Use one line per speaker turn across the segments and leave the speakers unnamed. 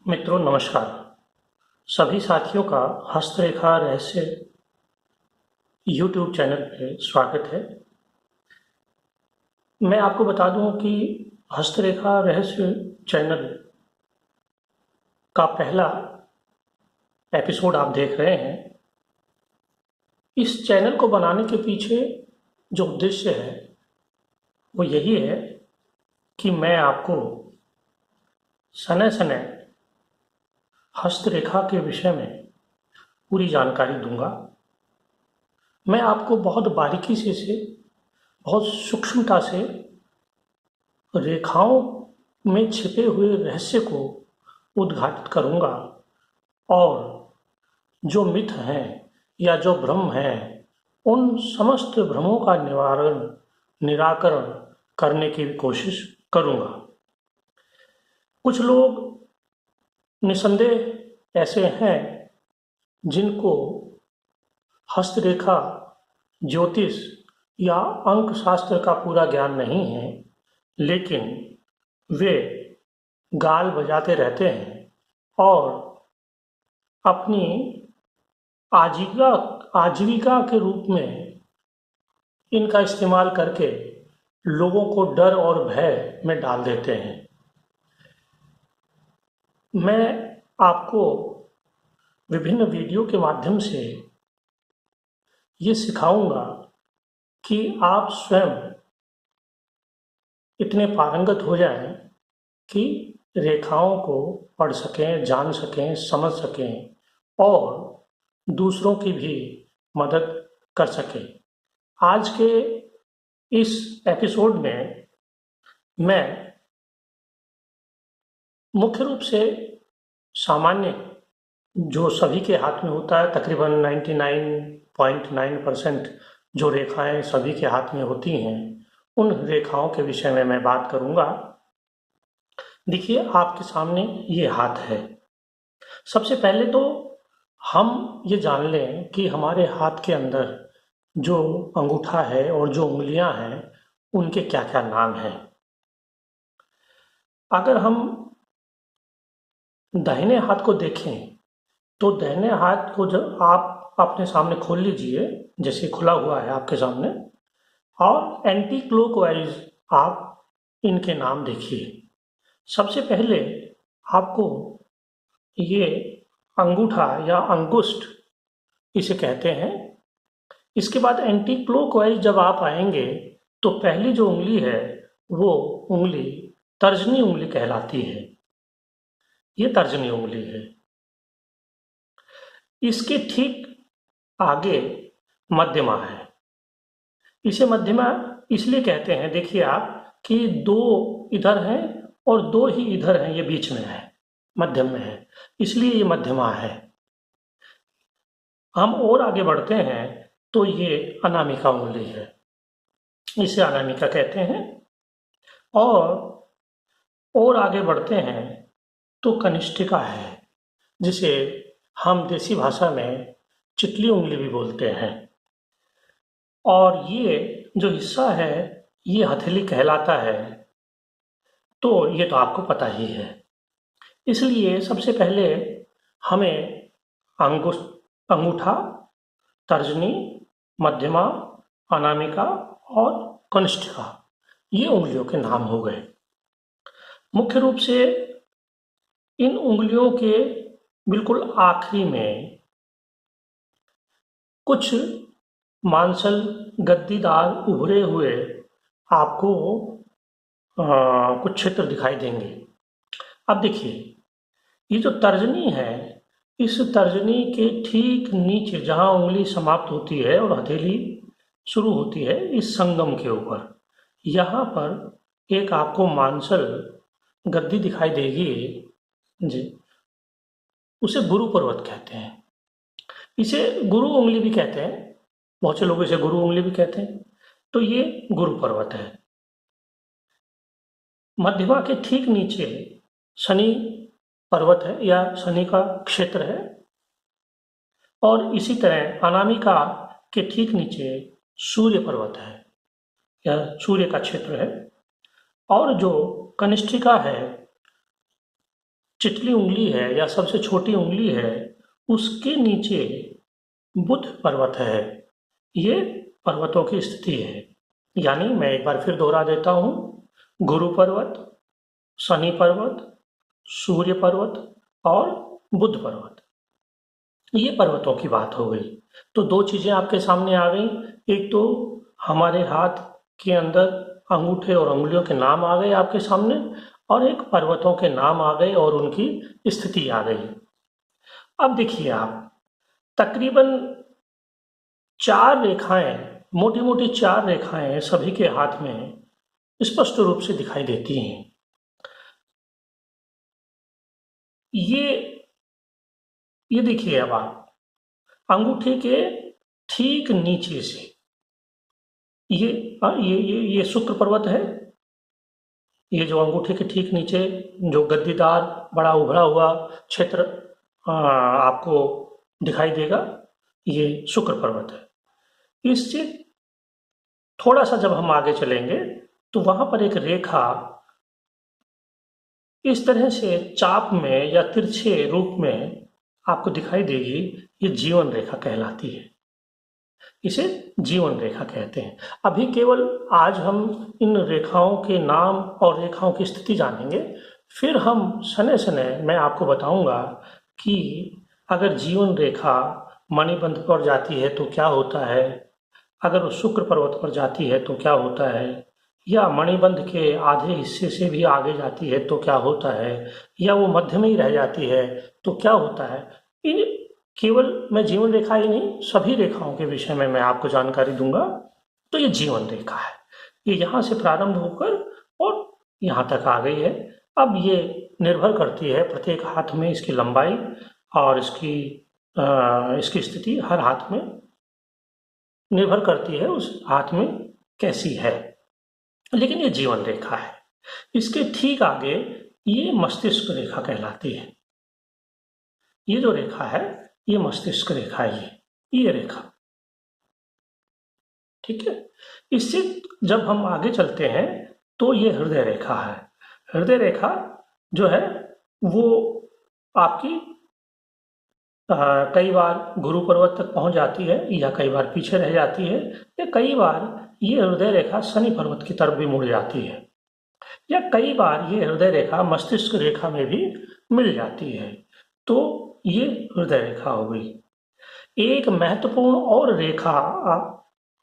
मित्रों नमस्कार। सभी साथियों का हस्तरेखा रहस्य यूट्यूब चैनल पे स्वागत है। मैं आपको बता दूं कि हस्तरेखा रहस्य चैनल का पहला एपिसोड आप देख रहे हैं। इस चैनल को बनाने के पीछे जो उद्देश्य है वो यही है कि मैं आपको समय समय हस्तरेखा के विषय में पूरी जानकारी दूंगा। मैं आपको बहुत बारीकी से बहुत सूक्ष्मता से रेखाओं में छिपे हुए रहस्य को उद्घाटित करूंगा और जो मिथ हैं या जो भ्रम हैं उन समस्त भ्रमों का निराकरण करने की भी कोशिश करूंगा। कुछ लोग निसंदेह ऐसे हैं जिनको हस्तरेखा, ज्योतिष या अंक शास्त्र का पूरा ज्ञान नहीं है, लेकिन वे गाल बजाते रहते हैं और अपनी आजीविका आजीविका के रूप में इनका इस्तेमाल करके लोगों को डर और भय में डाल देते हैं। मैं आपको विभिन्न वीडियो के माध्यम से ये सिखाऊंगा कि आप स्वयं इतने पारंगत हो जाएं कि रेखाओं को पढ़ सकें, जान सकें, समझ सकें और दूसरों की भी मदद कर सकें। आज के इस एपिसोड में मैं मुख्य रूप से सामान्य जो सभी के हाथ में होता है, तकरीबन 99.9% जो रेखाएं सभी के हाथ में होती हैं, उन रेखाओं के विषय में मैं बात करूंगा। देखिए, आपके सामने ये हाथ है। सबसे पहले तो हम ये जान लें कि हमारे हाथ के अंदर जो अंगूठा है और जो उंगलियां हैं उनके क्या क्या नाम हैं। अगर हम दाहिने हाथ को देखें तो दाहिने हाथ को जब आप अपने सामने खोल लीजिए, जैसे खुला हुआ है आपके सामने, और एंटी क्लॉकवाइज आप इनके नाम देखिए। सबसे पहले आपको ये अंगूठा या अंगुष्ठ इसे कहते हैं। इसके बाद एंटी क्लॉकवाइज जब आप आएंगे तो पहली जो उंगली है वो उंगली तर्जनी उंगली कहलाती है। ये तर्जनी उंगली है। इसके ठीक आगे मध्यमा है। इसे मध्यमा इसलिए कहते हैं, देखिए आप, कि दो इधर हैं और दो ही इधर हैं, ये बीच में है, मध्यम में है, इसलिए ये मध्यमा है। हम और आगे बढ़ते हैं तो ये अनामिका उंगली है, इसे अनामिका कहते हैं। और आगे बढ़ते हैं तो कनिष्ठिका है, जिसे हम देसी भाषा में चितली उंगली भी बोलते हैं। और ये जो हिस्सा है ये हथेली कहलाता है। तो ये तो आपको पता ही है। इसलिए सबसे पहले हमें अंगूठा, तर्जनी, मध्यमा, अनामिका और कनिष्ठिका, ये उंगलियों के नाम हो गए। मुख्य रूप से इन उंगलियों के बिल्कुल आखिरी में कुछ मांसल गद्दीदार उभरे हुए आपको कुछ क्षेत्र दिखाई देंगे। अब देखिए, ये जो तर्जनी है, इस तर्जनी के ठीक नीचे जहां उंगली समाप्त होती है और हथेली शुरू होती है, इस संगम के ऊपर यहाँ पर एक आपको मांसल गद्दी दिखाई देगी जी। उसे गुरु पर्वत कहते हैं। इसे गुरु उंगली भी कहते हैं, बहुत से लोग इसे गुरु उंगली भी कहते हैं। तो ये गुरु पर्वत है। मध्यमा के ठीक नीचे शनि पर्वत है या शनि का क्षेत्र है, और इसी तरह अनामिका के ठीक नीचे सूर्य पर्वत है या सूर्य का क्षेत्र है। और जो कनिष्ठिका है, चिटली उंगली है या सबसे छोटी उंगली है, उसके नीचे बुध पर्वत है। ये पर्वतों की स्थिति है। यानी मैं एक बार फिर दोहरा देता हूँ, गुरु पर्वत, शनि पर्वत, सूर्य पर्वत और बुध पर्वत, ये पर्वतों की बात हो गई। तो दो चीजें आपके सामने आ गई, एक तो हमारे हाथ के अंदर अंगूठे और उंगलियों के नाम आ गए आपके सामने, और एक पर्वतों के नाम आ गए और उनकी स्थिति आ गई। अब देखिए आप, तकरीबन 4 रेखाएं, मोटी मोटी 4 रेखाएं सभी के हाथ में स्पष्ट रूप से दिखाई देती हैं। ये देखिए, अब आप अंगूठे के ठीक नीचे से ये शुक्र पर्वत है। ये जो अंगूठे के ठीक नीचे जो गद्दीदार बड़ा उभरा हुआ क्षेत्र आपको दिखाई देगा, ये शुक्र पर्वत है। इससे थोड़ा सा जब हम आगे चलेंगे तो वहां पर एक रेखा इस तरह से चाप में या तिरछे रूप में आपको दिखाई देगी। ये जीवन रेखा कहलाती है, इसे जीवन रेखा कहते हैं। अभी केवल आज हम इन रेखाओं के नाम और रेखाओं की स्थिति जानेंगे, फिर हम सने सने मैं आपको बताऊंगा कि अगर जीवन रेखा मणिबंध पर जाती है तो क्या होता है, अगर वो शुक्र पर्वत पर जाती है तो क्या होता है, या मणिबंध के आधे हिस्से से भी आगे जाती है तो क्या होता है, या वो मध्य में ही रह जाती है तो क्या होता है। इन केवल मैं जीवन रेखा ही नहीं, सभी रेखाओं के विषय में मैं आपको जानकारी दूंगा। तो ये जीवन रेखा है, ये यहाँ से प्रारंभ होकर और यहाँ तक आ गई है। अब ये निर्भर करती है प्रत्येक हाथ में इसकी लंबाई और इसकी स्थिति हर हाथ में निर्भर करती है, उस हाथ में कैसी है। लेकिन ये जीवन रेखा है। इसके ठीक आगे ये मस्तिष्क रेखा कहलाती है। ये जो रेखा है ये मस्तिष्क रेखा है, ये रेखा, ठीक है। इससे जब हम आगे चलते हैं तो ये हृदय रेखा है। हृदय रेखा जो है वो आपकी कई बार गुरु पर्वत तक पहुंच जाती है, या कई बार पीछे रह जाती है, या कई बार ये हृदय रेखा शनि पर्वत की तरफ भी मुड़ जाती है, या कई बार ये हृदय रेखा मस्तिष्क रेखा में भी मिल जाती है। तो ये हृदय रेखा हो गई। एक महत्वपूर्ण और रेखा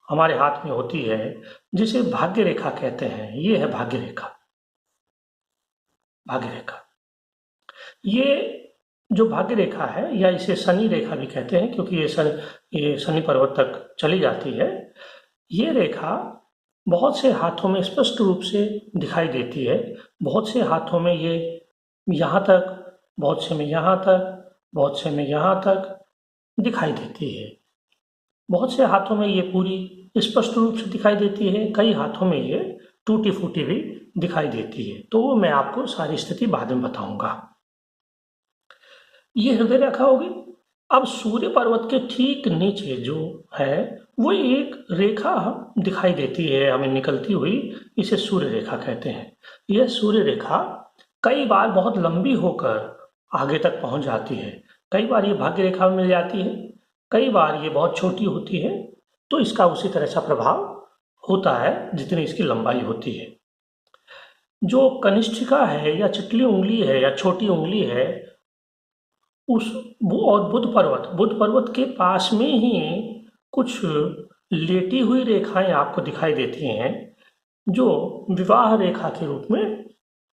हमारे हाथ में होती है जिसे भाग्य रेखा कहते हैं। ये है भाग्य रेखा। भाग्य रेखा, ये जो भाग्य रेखा है, या इसे शनि रेखा भी कहते हैं क्योंकि ये शनि पर्वत तक चली जाती है। ये रेखा बहुत से हाथों में स्पष्ट रूप से दिखाई देती है। बहुत से हाथों में ये यहाँ तक, बहुत से में यहाँ तक, बहुत से में यहाँ तक दिखाई देती है। बहुत से हाथों में ये पूरी स्पष्ट रूप से दिखाई देती है, कई हाथों में ये टूटी फूटी भी दिखाई देती है। तो वो मैं आपको सारी स्थिति बाद में बताऊंगा। ये हृदय रेखा होगी। अब सूर्य पर्वत के ठीक नीचे जो है वो एक रेखा दिखाई देती है हमें निकलती हुई, इसे सूर्य रेखा कहते हैं। यह सूर्य रेखा कई बार बहुत लंबी होकर आगे तक पहुंच जाती है। कई बार ये भाग्य रेखा में मिल जाती है, कई बार ये बहुत छोटी होती है। तो इसका उसी तरह से प्रभाव होता है जितनी इसकी लंबाई होती है। जो कनिष्ठिका है या चिटली उंगली है या छोटी उंगली है, और बुध पर्वत के पास में ही कुछ लेटी हुई रेखाएं आपको दिखाई देती हैं, जो विवाह रेखा के रूप में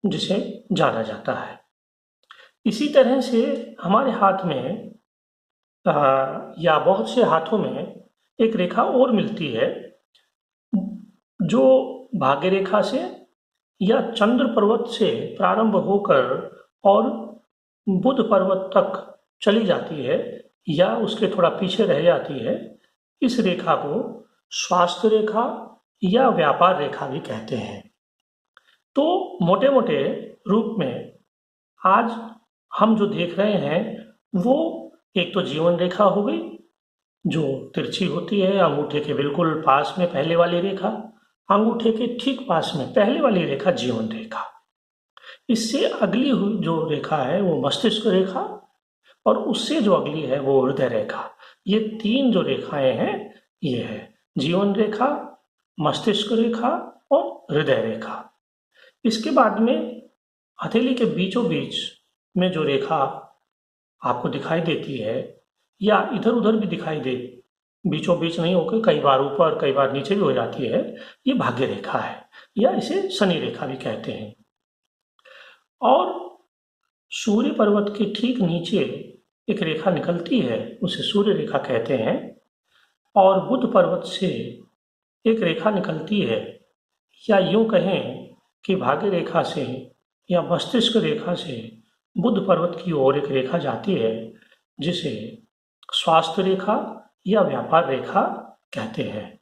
जिसे जाना जाता है। इसी तरह से हमारे हाथ में या बहुत से हाथों में एक रेखा और मिलती है जो भाग्य रेखा से या चंद्र पर्वत से प्रारंभ होकर और बुध पर्वत तक चली जाती है, या उसके थोड़ा पीछे रह जाती है। इस रेखा को स्वास्थ्य रेखा या व्यापार रेखा भी कहते हैं। तो मोटे मोटे रूप में आज हम जो देख रहे हैं वो एक तो जीवन रेखा हो गई जो तिरछी होती है, अंगूठे के बिल्कुल पास में पहले वाली रेखा, अंगूठे के ठीक पास में पहले वाली रेखा जीवन रेखा। इससे अगली हुई जो रेखा है वो मस्तिष्क रेखा, और उससे जो अगली है वो हृदय रेखा। ये 3 जो रेखाएं हैं ये है जीवन रेखा, मस्तिष्क रेखा और हृदय रेखा। इसके बाद में हथेली के बीचों बीच में जो रेखा आपको दिखाई देती है या इधर उधर भी दिखाई दे, बीचों बीच नहीं होकर कई बार ऊपर कई बार नीचे भी हो जाती है, ये भाग्य रेखा है या इसे शनि रेखा भी कहते हैं। और सूर्य पर्वत के ठीक नीचे एक रेखा निकलती है, उसे सूर्य रेखा कहते हैं। और बुध पर्वत से एक रेखा निकलती है, या यूं कहें कि भाग्य रेखा से या मस्तिष्क रेखा से बुध पर्वत की ओर एक रेखा जाती है, जिसे स्वास्थ्य रेखा या व्यापार रेखा कहते हैं।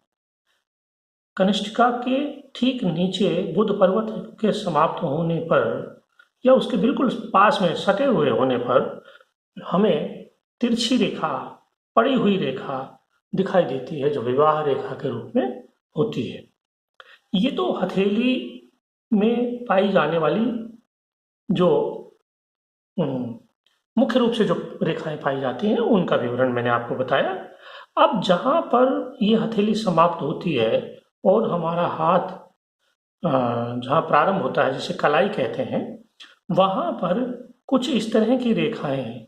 कनिष्ठिका के ठीक नीचे बुध पर्वत के समाप्त होने पर या उसके बिल्कुल पास में सटे हुए होने पर हमें तिरछी रेखा, पड़ी हुई रेखा दिखाई देती है, जो विवाह रेखा के रूप में होती है। ये तो हथेली में पाई जाने वाली जो मुख्य रूप से जो रेखाएं पाई जाती हैं उनका विवरण मैंने आपको बताया। अब जहाँ पर ये हथेली समाप्त होती है और हमारा हाथ जहाँ प्रारंभ होता है, जिसे कलाई कहते हैं, वहाँ पर कुछ इस तरह की रेखाएं हैं,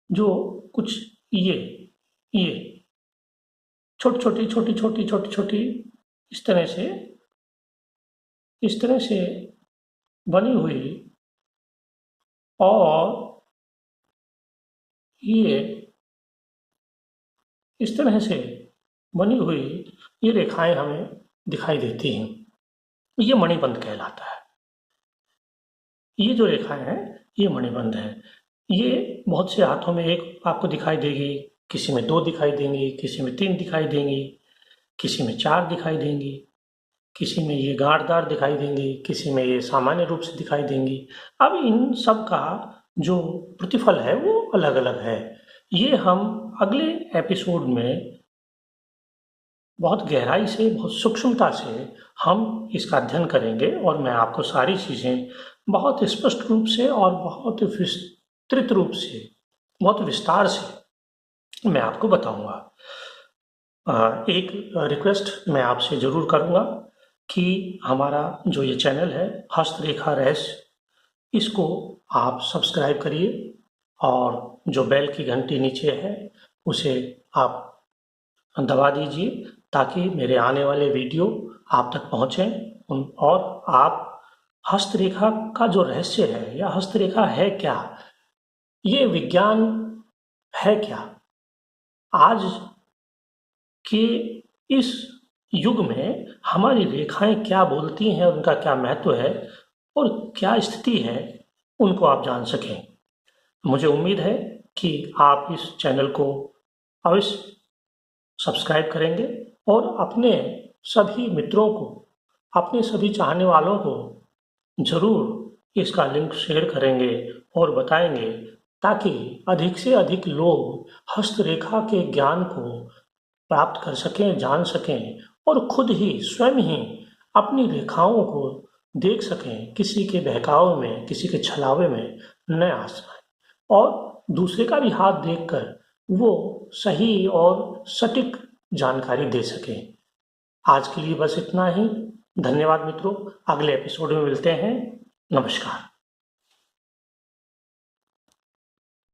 जो कुछ ये छोटी छोटी छोटी छोटी छोटी छोटी इस तरह से बनी हुई, और ये इस तरह से बनी हुई ये रेखाएं हमें दिखाई देती हैं। ये मणिबंध कहलाता है। ये जो रेखाएं हैं ये मणिबंध है। ये बहुत से हाथों में एक आपको दिखाई देगी, किसी में 2 दिखाई देंगी, किसी में 3 दिखाई देंगी, किसी में 4 दिखाई देंगी, किसी में ये गांठदार दिखाई देंगी, किसी में ये सामान्य रूप से दिखाई देंगी। अब इन सब का जो प्रतिफल है वो अलग अलग है। ये हम अगले एपिसोड में बहुत गहराई से, बहुत सूक्ष्मता से हम इसका अध्ययन करेंगे, और मैं आपको सारी चीज़ें बहुत स्पष्ट रूप से और बहुत विस्तृत रूप से, बहुत विस्तार से मैं आपको बताऊंगा। एक रिक्वेस्ट मैं आपसे ज़रूर करूंगा कि हमारा जो ये चैनल है हस्तरेखा रहस्य, इसको आप सब्सक्राइब करिए, और जो बेल की घंटी नीचे है उसे आप दबा दीजिए, ताकि मेरे आने वाले वीडियो आप तक पहुँचें। और आप हस्तरेखा का जो रहस्य है, या हस्तरेखा है क्या, ये विज्ञान है क्या, आज के इस युग में हमारी रेखाएं क्या बोलती हैं, उनका क्या महत्व है और क्या स्थिति है, उनको आप जान सकें। मुझे उम्मीद है कि आप इस चैनल को अवश्य सब्सक्राइब करेंगे और अपने सभी मित्रों को, अपने सभी चाहने वालों को ज़रूर इसका लिंक शेयर करेंगे और बताएंगे, ताकि अधिक से अधिक लोग हस्तरेखा के ज्ञान को प्राप्त कर सकें, जान सकें, और खुद ही स्वयं ही अपनी रेखाओं को देख सकें, किसी के बहकावे में, किसी के छलावे में न आ जाए, और दूसरे का भी हाथ देखकर वो सही और सटीक जानकारी दे सकें। आज के लिए बस इतना ही। धन्यवाद मित्रों, अगले एपिसोड में मिलते हैं। नमस्कार।